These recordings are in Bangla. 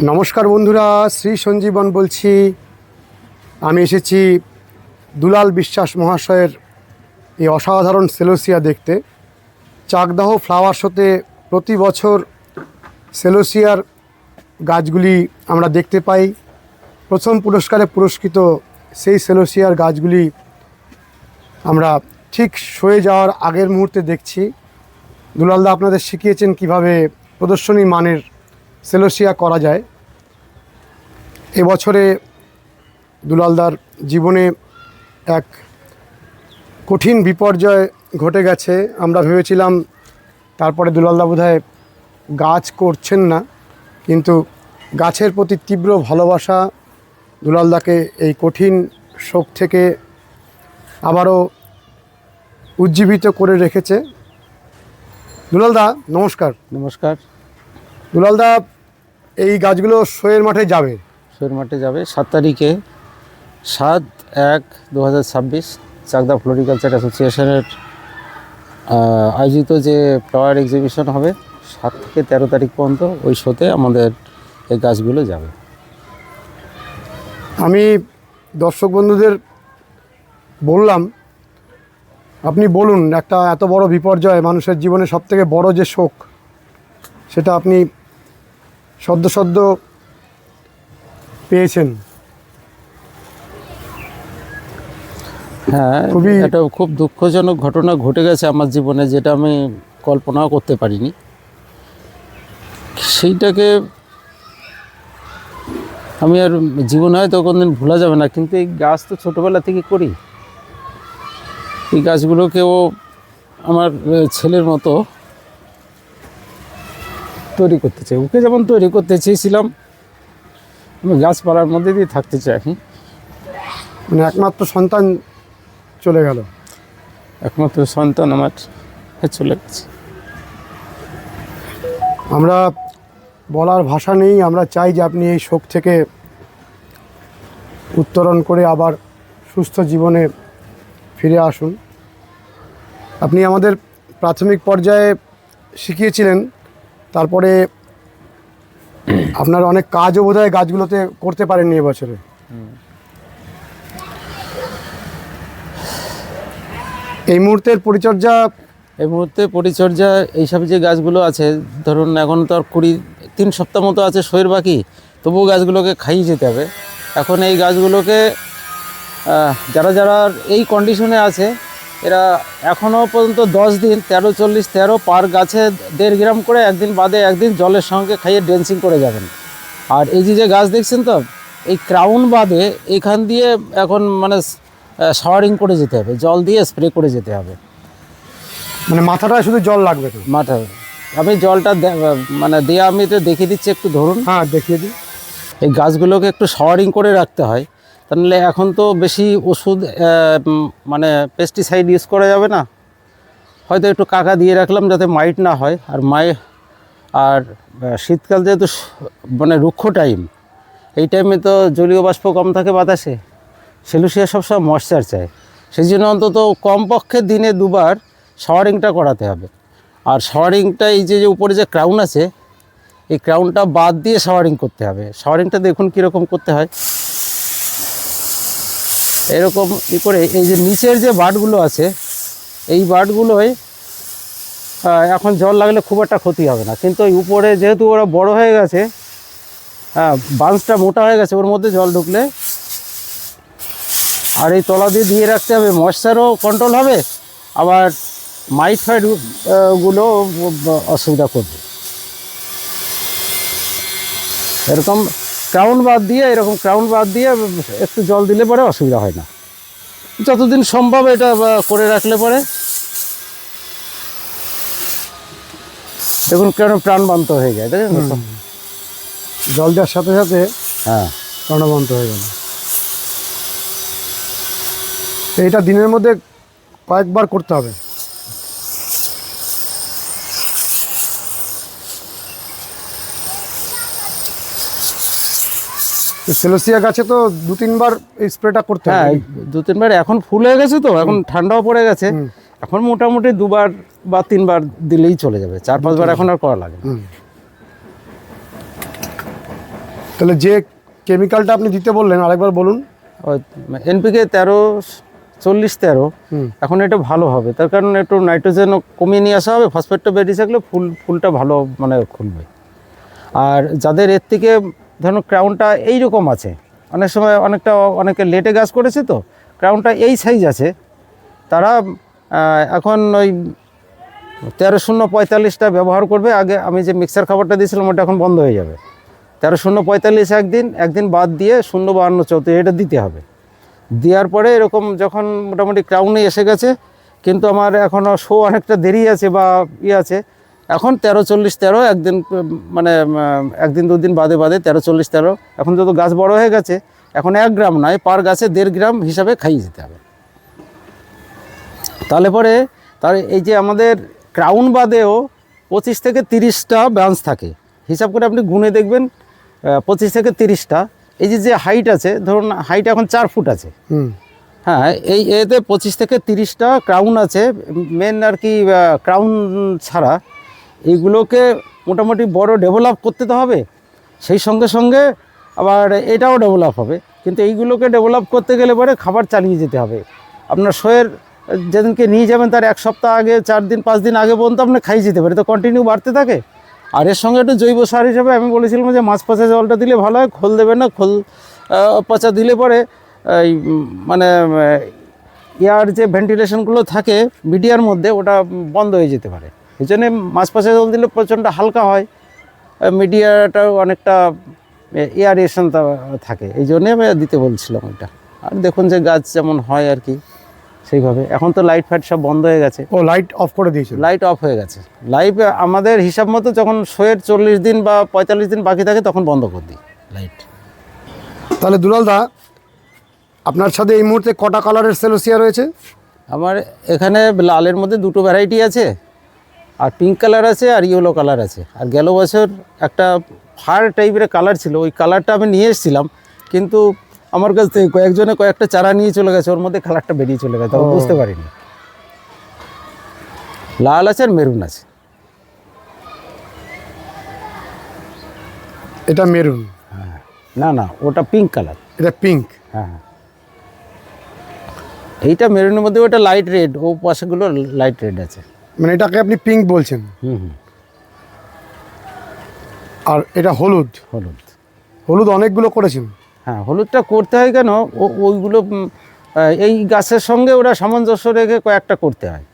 নমস্কার বন্ধুরা, শ্রী সঞ্জীবন বলছি। আমি এসেছি দুলাল বিশ্বাস মহাশয়ের এই অসাধারণ সেলোসিয়া দেখতে। চাকদাহ ফ্লাওয়ার শোতে প্রতি বছর সেলোসিয়ার গাছগুলি আমরা দেখতে পাই। প্রথম পুরস্কারে পুরস্কৃত সেই সেলোসিয়ার গাছগুলি আমরা ঠিক সয়ে যাওয়ার আগের মুহূর্তে দেখছি। দুলালদা আপনাদের শিখিয়েছেন কিভাবে প্রদর্শনী মানের সেলোসিয়া করা যায়। এবছরে দুলালদার জীবনে এক কঠিন বিপর্যয় ঘটে গেছে। আমরা ভেবেছিলাম তারপরে দুলালদা বোধহয় গাছ করছেন না, কিন্তু গাছের প্রতি তীব্র ভালোবাসা দুলালদাকে এই কঠিন শোক থেকে আবারও উজ্জীবিত করে রেখেছে। দুলালদা নমস্কার। নমস্কার। দুলালদা, এই গাছগুলো শোয়ের মাঠে যাবে? শোয়ের মাঠে যাবে 7 তারিখে, 7/1/2026 চাকদা ফ্লোরিকালচার অ্যাসোসিয়েশনের আয়োজিত যে ফ্লাওয়ার এক্সিবিশন হবে 7 থেকে 13 তারিখ পর্যন্ত, ওই শোতে আমাদের এই গাছগুলো যাবে। আমি দর্শক বন্ধুদের বললাম, আপনি বলুন, একটা এত বড় বিপর্যয়, মানুষের জীবনে সবথেকে বড় যে শোক, সেটা আপনি সদ্য পেয়েছেন। হ্যাঁ, এটা খুব দুঃখজনক ঘটনা ঘটে গেছে আমার জীবনে, যেটা আমি কল্পনাও করতে পারিনি। সেইটাকে আমি আর জীবনে হয়তো কোনদিন ভোলা যাবে না, কিন্তু এই গাছ তো ছোটোবেলা থেকে করি। এই গাছগুলোকেও আমার ছেলের মতো তৈরি করতে চাই। ওকে যেমন তৈরি করতে চেয়েছিলাম, আমি গাছপালার মধ্যে দিয়ে থাকতে চাই। মানে একমাত্র সন্তান চলে গেল। একমাত্র সন্তান আমার চলে গেছে। আমরা বলার ভাষা নেই। আমরা চাই যে আপনি এই শোক থেকে উত্তরণ করে আবার সুস্থ জীবনে ফিরে আসুন। আপনি আমাদের প্রাথমিক পর্যায়ে শিখিয়েছিলেন, তারপরে আপনার অনেক কাজও বোধহয় গাছগুলোতে করতে পারেননি এবছরে। এই মুহূর্তে পরিচর্যা এইসব যে গাছগুলো আছে, ধরুন এখন তো আর 3 সপ্তাহ মতো আছে শোয়ের বাকি, তবুও গাছগুলোকে খাইয়ে যেতে হবে। এখন এই গাছগুলোকে যারা এই কন্ডিশনে আছে, এরা এখনও পর্যন্ত 10 দিন 13-40-13 পার গাছে 1.5 গ্রাম করে একদিন বাদে একদিন জলের সঙ্গে খাইয়ে ড্রেন্সিং করে যাবেন। আর এই যে গাছ দেখছেন তো, এই ক্রাউন বাদে এখান দিয়ে এখন মানে শাওয়ারিং করে যেতে হবে, জল দিয়ে স্প্রে করে যেতে হবে। মানে মাথাটা শুধু জল লাগবে তো? মাথা আমি জলটা মানে দিয়ে আমি তো দেখিয়ে দিচ্ছি, একটু ধরুন। হ্যাঁ, দেখিয়ে দিই। এই গাছগুলোকে একটু শাওয়ারিং করে রাখতে হয়, তাহলে এখন তো বেশি ওষুধ মানে পেস্টিসাইড ইউজ করা যাবে না। হয়তো একটু কাকা দিয়ে রাখলাম যাতে মাইট না হয়। আর শীতকাল যেহেতু মানে রুক্ষ টাইম, এই টাইমে তো জলীয় বাষ্প কম থাকে বাতাসে, সেলুসিয়া সবসময় ময়েশ্চার চায়। সেই জন্য অন্তত কমপক্ষে দিনে 2 বার শাওয়ারিংটা করাতে হবে। আর শাওয়ারিংটা এই যে উপরে যে ক্রাউন আছে, এই ক্রাউনটা বাদ দিয়ে শাওয়ারিং করতে হবে। শাওয়ারিংটা দেখুন কীরকম করতে হয়। এরকম করে এই যে নিচের যে বাটগুলো আছে, এই বাটগুলোয় এখন জল লাগলে খুব একটা ক্ষতি হবে না, কিন্তু ওই উপরে যেহেতু ওরা বড় হয়ে গেছে, বাঁশটা মোটা হয়ে গেছে, ওর মধ্যে জল ঢুকলে আর এই তলা দিয়ে রাখতে হবে, ময়েশ্চারও কন্ট্রোল হবে, আবার মাইট ফাইট গুলো অসুবিধা করবে। এরকম ক্রাউন বাদ দিয়ে একটু জল দিলে পরে অসুবিধা হয় না। যতদিন সম্ভব এটা করে রাখলে পরে দেখুন কেন প্রাণবন্ত হয়ে যায়, দেখেন তো? জল দেওয়ার সাথে সাথে হ্যাঁ, প্রাণবন্ত হয়ে গেল। এইটা দিনের মধ্যে কয়েকবার করতে হবে। সেলোসিয়া গাছে তো 2-3 বার এই স্প্রেটা করতে হবে। হ্যাঁ, 2-3 বার। এখন ফুল হয়ে গেছে তো, এখন ঠান্ডাও পড়ে গেছে, এখন মোটামুটি 2 বার বা 3 বার দিলেই চলে যাবে। 4-5 বার এখন আর করা লাগে না। তাহলে যে কেমিক্যালটা আপনি দিতে বললেন আরেকবার বলুন। ওই এনপিকে 13-40-13 এখন এটা ভালো হবে, তার কারণ একটু নাইট্রোজেনও কমিয়ে নিয়ে আসা হবে, ফসফেটটা বেরিয়ে থাকলে ফুলটা ভালো মানে খুলবে। আর যাদের এর থেকে ধরুন ক্রাউনটা এইরকম আছে, অনেক সময় অনেকে লেটে গাছ করেছে তো ক্রাউনটা এই সাইজ আছে, তারা এখন ওই 13-0-45টা ব্যবহার করবে। আগে আমি যে মিক্সার খাবারটা দিয়েছিলাম ওটা এখন বন্ধ হয়ে যাবে। 13-0-45 একদিন বাদ দিয়ে 0-52-34 এটা দিতে হবে। দেওয়ার পরে এরকম যখন মোটামুটি ক্রাউনে এসে গেছে, কিন্তু আমার এখনও শো অনেকটা দেরি আছে বা আছে, এখন 13-40-13 একদিন মানে একদিন দুদিন বাদে 13-40-13। এখন যত গাছ বড় হয়ে গেছে এখন 1 গ্রাম নয়, পার গাছে 1.5 গ্রাম হিসাবে খাইয়ে যেতে হবে। তাহলে পরে এই যে আমাদের ক্রাউন বাদেও 25-30টা ব্রাঞ্চ থাকে, হিসাব করে আপনি গুনে দেখবেন 25-30টা। এই যে হাইট আছে, ধরুন হাইট এখন 4 ফুট আছে, হ্যাঁ, এই এতে 25-30টা ক্রাউন আছে মেন আর কি। ক্রাউন ছাড়া এইগুলোকে মোটামুটি বড় ডেভেলপ করতে তো হবে, সেই সঙ্গে সঙ্গে আবার এটাও ডেভেলপ হবে। কিন্তু এইগুলোকে ডেভেলপ করতে গেলে পরে খাবার চালিয়ে যেতে হবে। আপনার শোয়ের যেদিনকে নিয়ে যাবেন তার 1 সপ্তাহ আগে, 4 দিন 5 দিন আগে পর্যন্ত আপনি খাইয়ে যেতে পারে, তো কন্টিনিউ বাড়তে থাকে। আর এর সঙ্গে একটু জৈব সার হিসেবে আমি বলেছিলাম যে মাছ পচা জলটা দিলে ভালো হয়, খোল দেবেন না, খোল পচা দিলে পরে এই মানে এয়ার যে ভেন্টিলেশনগুলো থাকে মিডিয়ার মধ্যে ওটা বন্ধ হয়ে যেতে পারে। এই জন্যে মাছ পচা জল দিলে প্রচণ্ড হালকা হয়, মিডিয়াটাও অনেকটা এয়ারেশন থাকে, এই জন্যে আমি দিতে বলছিলাম ওইটা। আর দেখুন যে গাছ যেমন হয় আর কি সেইভাবে। এখন তো লাইট ফাইট সব বন্ধ হয়ে গেছে। ও লাইট অফ করে দিয়েছে? লাইট অফ হয়ে গেছে। লাইট আমাদের হিসাব মতো যখন শোয়ের 40 দিন বা 45 দিন বাকি থাকে তখন বন্ধ করে দিই লাইট। তাহলে দুলাল দা, আপনার সাথে এই মুহূর্তে কটা কালারের সেলোসিয়া রয়েছে? আমার এখানে লালের মধ্যে 2টো ভ্যারাইটি আছে, আর পিঙ্ক কালার আছে আর ইয়েলো কালার আছে। আর গেল বছর একটা ফার টাইপের কালার ছিল, ওই কালারটা আমি নিয়ে এসেছিলাম, কিন্তু আমার কাছ থেকে কয়েকজনে কয়েকটা চারা নিয়ে চলে গেছে, ওর মধ্যে কালারটা বেরিয়ে চলে গেছে, তখন বুঝতে পারিনি। লাল আছে আর মেরুন আছে। এটা মেরুন? হ্যাঁ, না ওটা পিঙ্ক কালার। এটা পিঙ্ক? হ্যাঁ, এইটা মেরুনের মধ্যে, ওটা লাইট রেড, ও পাশেগুলো লাইট রেড আছে। মানে এটাকে আপনি পিঙ্ক বলছেন? হুম। আর এটা হলুদ? হলুদ অনেকগুলো করেছেন? হ্যাঁ, হলুদটা করতে হয় কেন, ওইগুলো এই গাছের সঙ্গে ওরা সামঞ্জস্য রেখে কয়েকটা করতে হয়।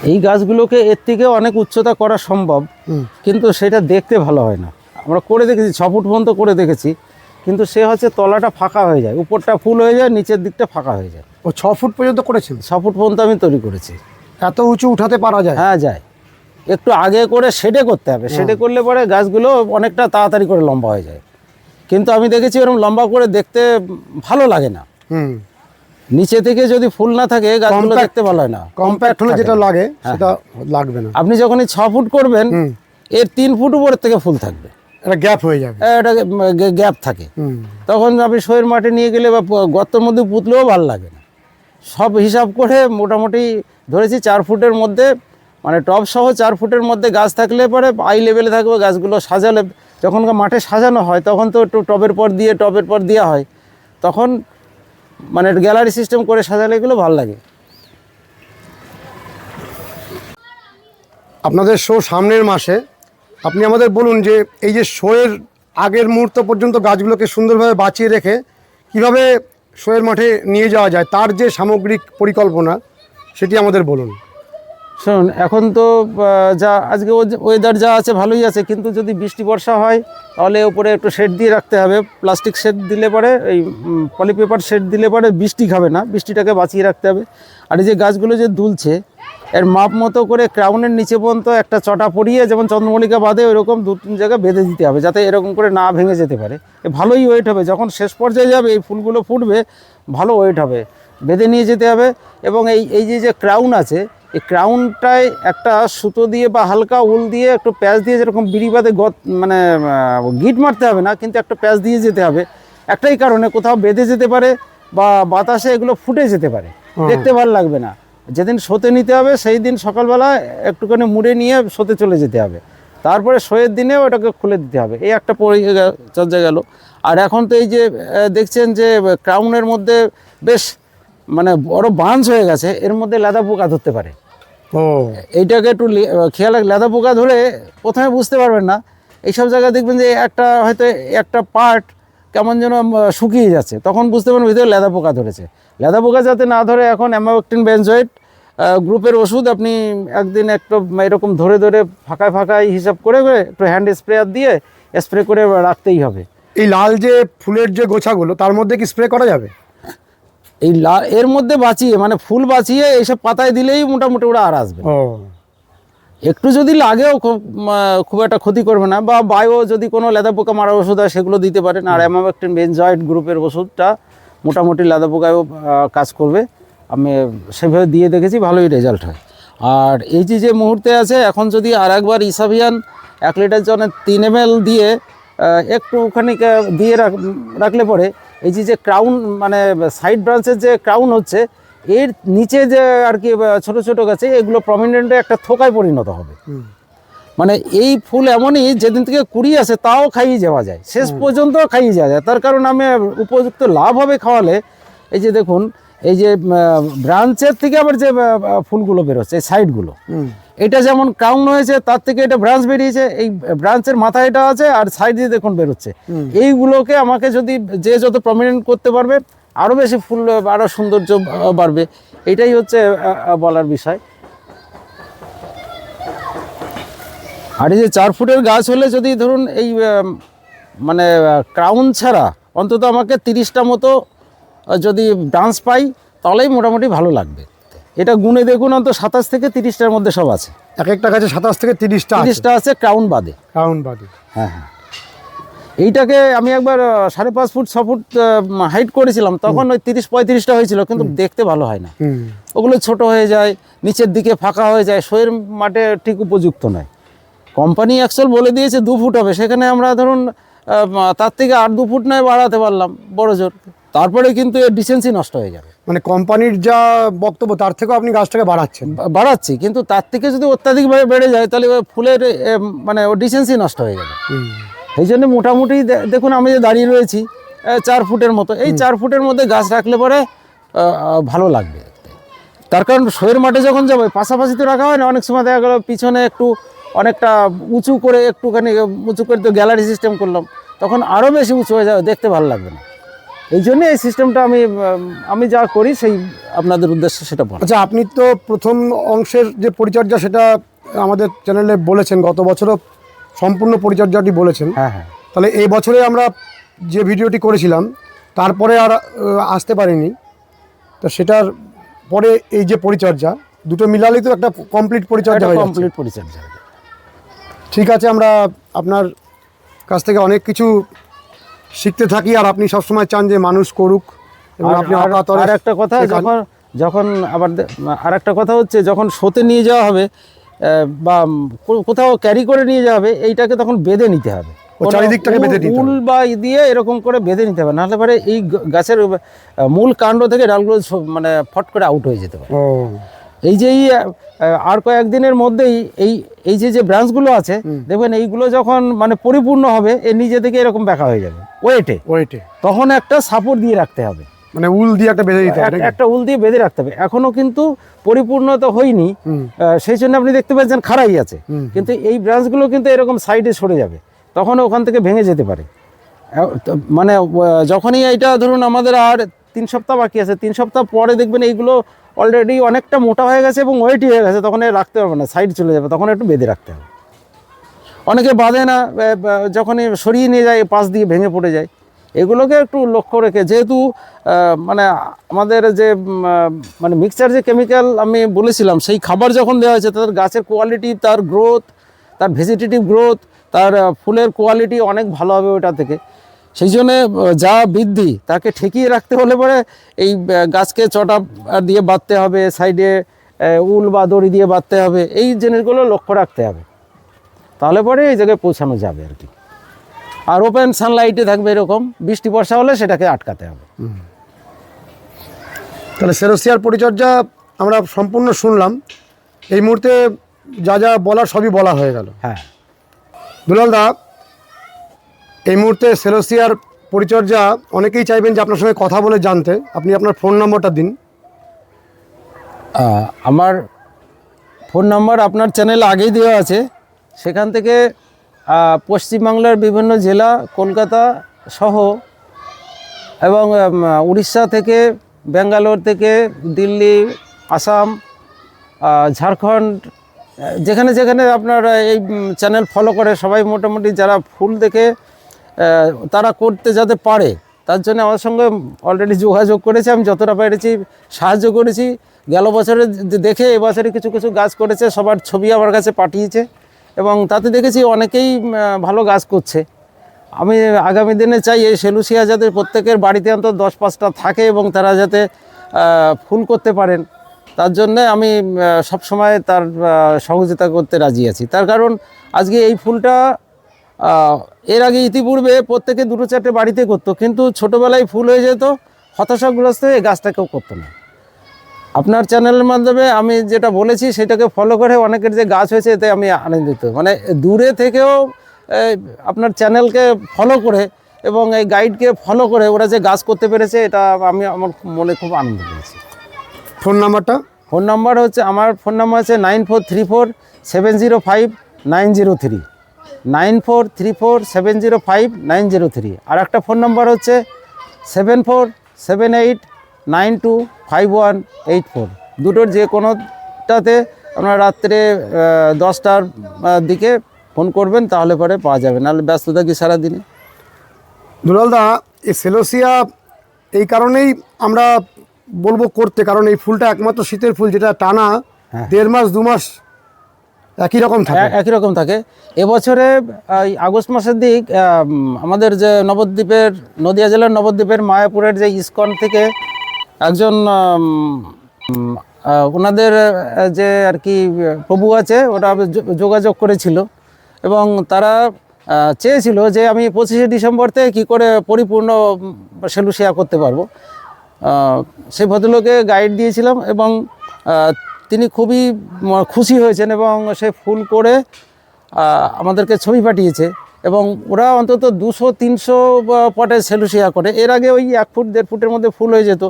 এই গাছগুলোকে এর থেকে অনেক উচ্চতা করা সম্ভব, কিন্তু সেটা দেখতে ভালো হয় না। আমরা করে দেখেছি, 6 ফুট পর্যন্ত করে দেখেছি, কিন্তু সে হচ্ছে তলাটা ফাঁকা হয়ে যায়, উপরটা ফুল হয়ে যায়, নিচের দিকটা ফাঁকা হয়ে যায়। ও 6 ফুট পর্যন্ত করেছেন? 6 ফুট পর্যন্ত আমি তৈরি করেছি। এত উঁচু উঠাতে পারা যায়? হ্যাঁ, যায়। একটু আগে করে শেডে করতে হবে, শেডে করলে পরে গাছগুলো অনেকটা তাড়াতাড়ি করে লম্বা হয়ে যায়। কিন্তু আমি দেখেছি ওরকম লম্বা করে দেখতে ভালো লাগে না। নিচে থেকে যদি ফুল না থাকে গাছগুলো দেখতে ভালো হয় না। কম্প্যাক্ট হলে যেটা লাগে সেটা লাগবে না। আপনি যখনই 6 ফুট করবেন এর 3 ফুট উপরের থেকে ফুল থাকবে, এটা গ্যাপ হয়ে যাবে, এটা গ্যাপ থাকে। তখন আপনি শোয়ের মাঠে নিয়ে গেলে বা গর্তের মধ্যে পুঁতলেও ভালো লাগে না। সব হিসাব করে মোটামুটি ধরেছি 4 ফুটের মধ্যে, মানে টব সহ 4 ফুটের মধ্যে গাছ থাকলে পরে আই লেভেলে থাকবে। গাছগুলো সাজালে, যখন মাঠে সাজানো হয় তখন তো একটু টবের পর দেওয়া হয়, তখন মানে গ্যালারি সিস্টেম করে সাজালে এগুলো ভালো লাগে। আপনাদের শো সামনের মাসে, আপনি আমাদের বলুন যে এই যে শোয়ের আগের মুহূর্ত পর্যন্ত গাছগুলোকে সুন্দরভাবে বাঁচিয়ে রেখে কিভাবে শোয়ের মাঠে নিয়ে যাওয়া যায়, তার যে সামগ্রিক পরিকল্পনা সেটি আমাদের বলুন। শুনুন, এখন তো যা আজকে ওয়েদার যা আছে ভালোই আছে, কিন্তু যদি বৃষ্টি বর্ষা হয় তাহলে উপরে একটু শেড দিয়ে রাখতে হবে। প্লাস্টিক শেড দিলে পরে, এই পলিপেপার শেড দিলে পরে বৃষ্টি খাবে না, বৃষ্টিটাকে বাঁচিয়ে রাখতে হবে। আর এই যে গাছগুলো যে দুলছে এর মাপ মতো করে ক্রাউনের নিচে পর্যন্ত একটা চটা পরিয়ে, যেমন চন্দ্রমল্লিকা বাঁধে ওইরকম 2-3 জায়গায় বেঁধে দিতে হবে, যাতে এরকম করে না ভেঙে যেতে পারে। ভালোই ওয়েট হবে, যখন শেষ পর্যায়ে যাবে এই ফুলগুলো ফুটবে, ভালো ওয়েট হবে, বেঁধে নিয়ে যেতে হবে। এবং এই যে ক্রাউন আছে, এই ক্রাউনটায় একটা সুতো দিয়ে বা হালকা উল দিয়ে একটু প্যাচ দিয়ে, যেরকম বিড়ি বাঁধে মানে গিট মারতে হবে না, কিন্তু একটা প্যাচ দিয়ে যেতে হবে। একটাই কারণে, কোথাও বেঁধে যেতে পারে, বা বাতাসে এগুলো ফুটে যেতে পারে, দেখতে ভালো লাগবে না। যেদিন শোতে নিতে হবে সেই দিন সকালবেলা একটুখানি মুড়ে নিয়ে শোতে চলে যেতে হবে, তারপরে শোয়ের দিনে ওটাকে খুলে দিতে হবে। এই একটা পরিচর্যা গেল। আর এখন তো এই যে দেখছেন যে ক্রাউনের মধ্যে বেশ মানে বড় বাঞ্চ হয়ে গেছে, এর মধ্যে লেদা পোকা ধরতে পারে। ও এইটাকে একটু খেয়াল রাখ, লেদা পোকা ধরে প্রথমে বুঝতে পারবেন না। এইসব জায়গায় দেখবেন যে একটা হয়তো একটা পার্ট কেমন যেন শুকিয়ে যাচ্ছে, তখন বুঝতে পারবেন ভিতরে লেদা পোকা ধরেছে। লেদা পোকা যাতে না ধরে এখন অ্যামাবেক্টিন বেনজয়েড গ্রুপের ওষুধ আপনি একদিন একটু এরকম ধরে ধরে ফাঁকায় ফাঁকায় হিসাব করে একটু হ্যান্ড স্প্রেয়ার দিয়ে স্প্রে করে রাখতেই হবে। এই লাল যে ফুলের যে গোছাগুলো তার মধ্যে কি স্প্রে করা যাবে? এই এর মধ্যে বাঁচিয়ে মানে ফুল বাঁচিয়ে এইসব পাতায় দিলেই মোটামুটি ওরা আর আসবে। ও একটু যদি লাগেও খুব একটা ক্ষতি করবে না, বা বায়ো যদি কোনো লেদা পোকা মারার ওষুধ হয় সেগুলো দিতে পারেন। আর অ্যামাবেক্টিন বেনজয়েড গ্রুপের ওষুধটা মোটামুটি লেদা পোকায়ও কাজ করবে, আমি সেভাবে দিয়ে দেখেছি, ভালোই রেজাল্ট হয়। আর এই যে মুহূর্তে আছে এখন যদি আর একবার ইসাভিয়ান 1 লিটার জলে 3 ml দিয়ে একটুখানি দিয়ে রাখলে পরে এই যে ক্রাউন মানে সাইড ব্রাঞ্চের যে ক্রাউন হচ্ছে এর নিচে যে আর কি ছোট ছোট গাছে এগুলো প্রমিনেন্টে একটা থোকায় পরিণত হবে। মানে এই ফুল এমনই যেদিন থেকে কুড়ি আসে তাও খাইয়ে যাওয়া যায়, শেষ পর্যন্ত খাইয়ে যাওয়া যায়। তার কারণ আমি উপযুক্ত লাভ হবে খাওয়ালে। এই যে দেখুন এই যে ব্রাঞ্চের থেকে আবার যে ফুলগুলো বেরোচ্ছে এই সাইডগুলো, এটা যেমন ক্রাউন হয়েছে তার থেকে এটা ব্রাঞ্চ বেরিয়েছে, এই ব্রাঞ্চের মাথা এটা আছে আর সাইড দিয়ে দেখুন বেরোচ্ছে। এইগুলোকে আমাকে যদি যে যত প্রমিনেন্ট করতে পারবে আরও বেশি ফুল আরও সৌন্দর্য বাড়বে, এটাই হচ্ছে বলার বিষয়। আর এই যে 4 ফুটের গাছ হলে যদি ধরুন এই মানে ক্রাউন ছাড়া অন্তত আমাকে 30টা মতো যদি ব্রাঞ্চ পাই তাহলেই মোটামুটি ভালো লাগবে। এটা গুনে দেখুন অন্তত 27 থেকে 30টার মধ্যে সব আছে। এক একটা গাছে 27 থেকে 30টা আছে ক্রাউন বাদে। ক্রাউন বাদে, হ্যাঁ হ্যাঁ। এইটাকে আমি একবার 5.5 ফুট 6 ফুট হাইট করেছিলাম, তখন ওই 30-35টা হয়েছিল, কিন্তু দেখতে ভালো হয় না। ওগুলো ছোট হয়ে যায়, নিচের দিকে ফাঁকা হয়ে যায়, শোয়ের মাঠে ঠিক উপযুক্ত নয়। কোম্পানি অ্যাকচুয়াল বলে দিয়েছে 2 ফুট হবে, সেখানে আমরা ধরুন তার থেকে 8-2 ফুট নয় বাড়াতে পারলাম বড় জোর, তারপরে কিন্তু এর ডিসেন্সি নষ্ট হয়ে যাবে। মানে কোম্পানির যা বক্তব্য তার থেকেও আপনি গাছটাকে বাড়াচ্ছি, কিন্তু তার থেকে যদি অত্যাধিকভাবে বেড়ে যায় তাহলে ফুলের মানে ও ডিসেন্সি নষ্ট হয়ে যাবে। এই জন্য মোটামুটি দেখুন আমি যে দাঁড়িয়ে রয়েছি 4 ফুটের মতো, এই 4 ফুটের মধ্যে গাছ রাখলে পরে ভালো লাগবে। তার কারণ শোয়ের মাঠে যখন যাবে পাশাপাশি তো রাখা হয় না, অনেক সময় দেখা গেল পিছনে একটু অনেকটা উঁচু করে একটুখানি উঁচু করে তো গ্যালারি সিস্টেম করলাম, তখন আরও বেশি উঁচু হয়ে যাবে, দেখতে ভালো লাগবে না। এই জন্য এই সিস্টেমটা আমি যা করি সেই আপনাদের উদ্দেশ্যে সেটা বলি। আচ্ছা, আপনি তো প্রথম অংশের যে পরিচর্যা সেটা আমাদের চ্যানেলে বলেছেন, গত বছরও সম্পূর্ণ পরিচর্যাটি বলেছেন। হ্যাঁ হ্যাঁ। তাহলে এই বছরে আমরা যে ভিডিওটি করেছিলাম তারপরে আর আসতে পারিনি, তো সেটার পরে এই যে পরিচর্যা দুটো মিলালেই তো একটা কমপ্লিট পরিচর্যা হয়ে যাচ্ছে। কমপ্লিট পরিচর্যা। ঠিক আছে, আমরা আপনার কাছ থেকে অনেক কিছু শিখতে থাকি, আর আপনি সবসময় চান যে মানুষ করুক। এবং আপনি আর একটা কথা, যখন আবার আর একটা কথা হচ্ছে যখন শোতে নিয়ে যাওয়া হবে বা কোথাও ক্যারি করে নিয়ে যাওয়া হবে, এইটাকে তখন বেঁধে নিতে হবে, চারিদিকটাকে বেঁধে দিতে হবে, উল বা দিয়ে এরকম করে বেঁধে নিতে হবে, নাহলে পরে এই গাছের মূল কাণ্ড থেকে ডালগুলো মানে ফট করে আউট হয়ে যেতে পারে। এই যে আর কয়েকদিনের মধ্যেই এই যে ব্রাঞ্চগুলো আছে দেখবেন এইগুলো যখন মানে পরিপূর্ণ হবে এ নিজে থেকে এরকম ব্যাকা হয়ে যাবে ওয়েটে, তখন একটা সাপোর্ট দিয়ে রাখতে হবে, মানে উল দিয়ে একটা বেঁধে দিতে হবে, একটা উল দিয়ে বেঁধে রাখতে হবে। এখনো কিন্তু পরিপূর্ণ তো হয়নি, সেই জন্য আপনি দেখতে পাচ্ছেন খাড়াই আছে, কিন্তু এই ব্রাঞ্চগুলো কিন্তু এরকম সাইডে সরে যাবে, তখন ওখান থেকে ভেঙে যেতে পারে। মানে যখনই এইটা ধরুন আমাদের আর 3 সপ্তাহ বাকি আছে, 3 সপ্তাহ পরে দেখবেন এইগুলো অলরেডি অনেকটা মোটা হয়ে গেছে এবং ওয়েটি হয়ে গেছে, তখন রাখতে পারবে না, সাইড চলে যাবে, তখন একটু বেঁধে রাখতে হবে। অনেকে বাঁধে না, যখনই সরিয়ে নিয়ে যায় পাশ দিয়ে ভেঙে পড়ে যায়। এগুলোকে একটু লক্ষ্য রেখে, যেহেতু মানে আমাদের যে মানে মিক্সচার যে কেমিক্যাল আমি বলেছিলাম সেই খাবার যখন দেওয়া হয়েছে, তাদের গাছের কোয়ালিটি, তার গ্রোথ, তার ভেজিটেটিভ গ্রোথ, তার ফুলের কোয়ালিটি অনেক ভালো হবে ওটা থেকে। সেই জন্যে যা বৃদ্ধি তাকে ঠেকিয়ে রাখতে হলে পরে এই গাছকে চটা দিয়ে বাঁধতে হবে, সাইডে উল বা দড়ি দিয়ে বাঁধতে হবে, এই জিনিসগুলো লক্ষ্য রাখতে হবে, তাহলে পরে এই জায়গায় পৌঁছানো যাবে আর কি। আর ওপেন সানলাইটে থাকবে, এরকম বৃষ্টি বর্ষা হলে সেটাকে আটকাতে হবে। তাহলে সেলোসিয়ার পরিচর্যা আমরা সম্পূর্ণ শুনলাম। এই মুহূর্তে যা যা বলার সবই বলা হয়ে গেল। হ্যাঁ, দুলালদা, এই মুহূর্তে সেলোসিয়ার পরিচর্যা অনেকেই চাইবেন যে আপনার সঙ্গে কথা বলে জানতে। আপনি আপনার ফোন নম্বরটা দিন। আমার ফোন নাম্বার আপনার চ্যানেলে আগেই দেওয়া আছে। সেখান থেকে পশ্চিমবাংলার বিভিন্ন জেলা, কলকাতা সহ এবং উড়িষ্যা থেকে, ব্যাঙ্গালোর থেকে, দিল্লি, আসাম, ঝাড়খণ্ড, যেখানে যেখানে আপনার এই চ্যানেল ফলো করে সবাই মোটামুটি যারা ফুল দেখে তারা করতে যাতে পারে তার জন্য আমার সঙ্গে অলরেডি যোগাযোগ করেছে। আমি যতটা পেরেছি সাহায্য করেছি। গেল বছরে দেখে এবছরে কিছু কিছু গাছ করেছে, সবার ছবি আমার কাছে পাঠিয়েছে এবং তাতে দেখেছি অনেকেই ভালো গাছ করছে। আমি আগামী দিনে চাই এই সেলুসিয়া যাতে প্রত্যেকের বাড়িতে অন্তত 10-5টা থাকে এবং তারা যাতে ফুল করতে পারেন, তার জন্যে আমি সবসময় তার সহযোগিতা করতে রাজি আছি। তার কারণ আজকে এই ফুলটা এর আগে ইতিপূর্বে প্রত্যেকে 2-4টে বাড়িতে করতো, কিন্তু ছোটোবেলায় ফুল হয়ে যেত, হতাশাগ্রস্ত হয়ে এই গাছটা কেউ করতো না। আপনার চ্যানেলের মাধ্যমে আমি যেটা বলেছি সেটাকে ফলো করে অনেকের যে গাছ হয়েছে এতে আমি আনন্দিত। মানে দূরে থেকেও আপনার চ্যানেলকে ফলো করে এবং এই গাইডকে ফলো করে ওরা যে গাছ করতে পেরেছে, এটা আমি আমার মনে খুব আনন্দ পেয়েছি। ফোন নাম্বারটা? ফোন নাম্বার হচ্ছে, আমার ফোন নাম্বার হচ্ছে 9434705903, 9434705903। আর একটা ফোন নাম্বার হচ্ছে 7478925184। দুটোর যে কোনোটাতে আপনার রাত্রে 10টার দিকে ফোন করবেন, তাহলে পরে পাওয়া যাবে, নাহলে ব্যস্ত থাকি সারাদিনে। দুলালদা, এই সেলোসিয়া এই কারণেই আমরা বলবো করতে, কারণ এই ফুলটা একমাত্র শীতের ফুল যেটা টানা 1.5 মাস 2 মাস একই রকম থাকে। একই রকম থাকে। এবছরে এই আগস্ট মাসের দিক আমাদের যে নবদ্বীপের, নদিয়া জেলার নবদ্বীপের মায়াপুরের যে ইসকন থেকে একজন ওনাদের যে আর কি প্রভু আছে, ওরা যোগাযোগ করেছিল এবং তারা চেয়েছিল যে আমি 25শে ডিসেম্বর থেকে কী করে পরিপূর্ণ সেলুসিয়া করতে পারবো। সেই ভদ্রলোকে গাইড দিয়েছিলাম এবং তিনি খুবই খুশি হয়েছেন এবং সে ফুল করে আমাদেরকে ছবি পাঠিয়েছে এবং ওরা অন্তত 200-300 পটে সেলুসিয়া করে। এর আগে ওই 1 ফুট 1.5 ফুটের মধ্যে ফুল হয়ে যেত।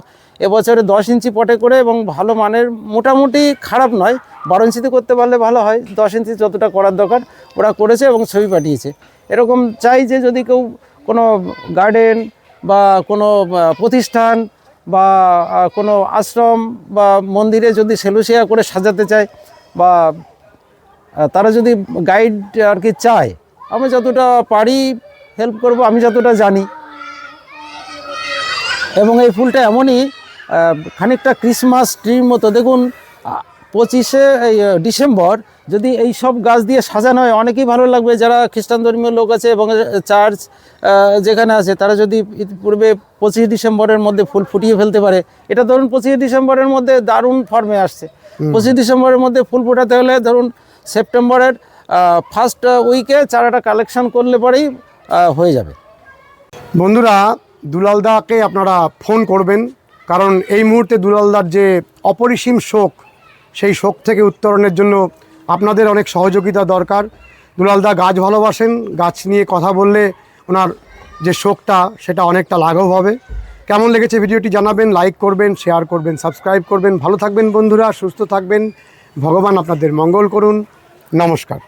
এবছরে 10 ইঞ্চি পটে করে এবং ভালো মানের, মোটামুটি খারাপ নয়, 12 ইঞ্চিতে করতে পারলে ভালো হয়, 10 ইঞ্চি যতটা করার দরকার ওরা করেছে এবং ছবি পাঠিয়েছে। এরকম চাই যে যদি কেউ কোনো গার্ডেন বা কোনো প্রতিষ্ঠান বা কোনো আশ্রম বা মন্দিরে যদি সেলুসিয়া করে সাজাতে চায় বা তারা যদি গাইড আর কি চায়, আমি যতটা পারি হেল্প করব, আমি যতটা জানি। এবং এই ফুলটা এমনই খানিকটা ক্রিসমাস ট্রির মতো। দেখুন 25শে ডিসেম্বর যদি এই সব গাছ দিয়ে সাজানো হয়, অনেকেই ভালো লাগবে যারা খ্রিস্টান ধর্মীয় লোক আছে এবং চার্চ যেখানে আছে, তারা যদি পূর্বে 25 ডিসেম্বরের মধ্যে ফুল ফুটিয়ে ফেলতে পারে। এটা ধরুন 25 ডিসেম্বরের মধ্যে দারুণ ফর্মে আসছে। 25 ডিসেম্বরের মধ্যে ফুল ফোটাতে হলে ধরুন সেপ্টেম্বরের ফার্স্ট উইকে চারাটা কালেকশন করলে পরেই হয়ে যাবে। বন্ধুরা, দুলালদাকে আপনারা ফোন করবেন, কারণ এই মুহূর্তে দুলালদার যে অপরিসীম শোক, সেই শোক থেকে উত্তরণের জন্য আপনাদের অনেক সহযোগিতা দরকার। দুলালদা গাছ ভালোবাসেন, গাছ নিয়ে কথা বললে ওনার যে শোকটা সেটা অনেকটা লাঘব হবে। কেমন লেগেছে ভিডিওটি জানাবেন, লাইক করবেন, শেয়ার করবেন, সাবস্ক্রাইব করবেন। ভালো থাকবেন বন্ধুরা, সুস্থ থাকবেন, ভগবান আপনাদের মঙ্গল করুন। নমস্কার।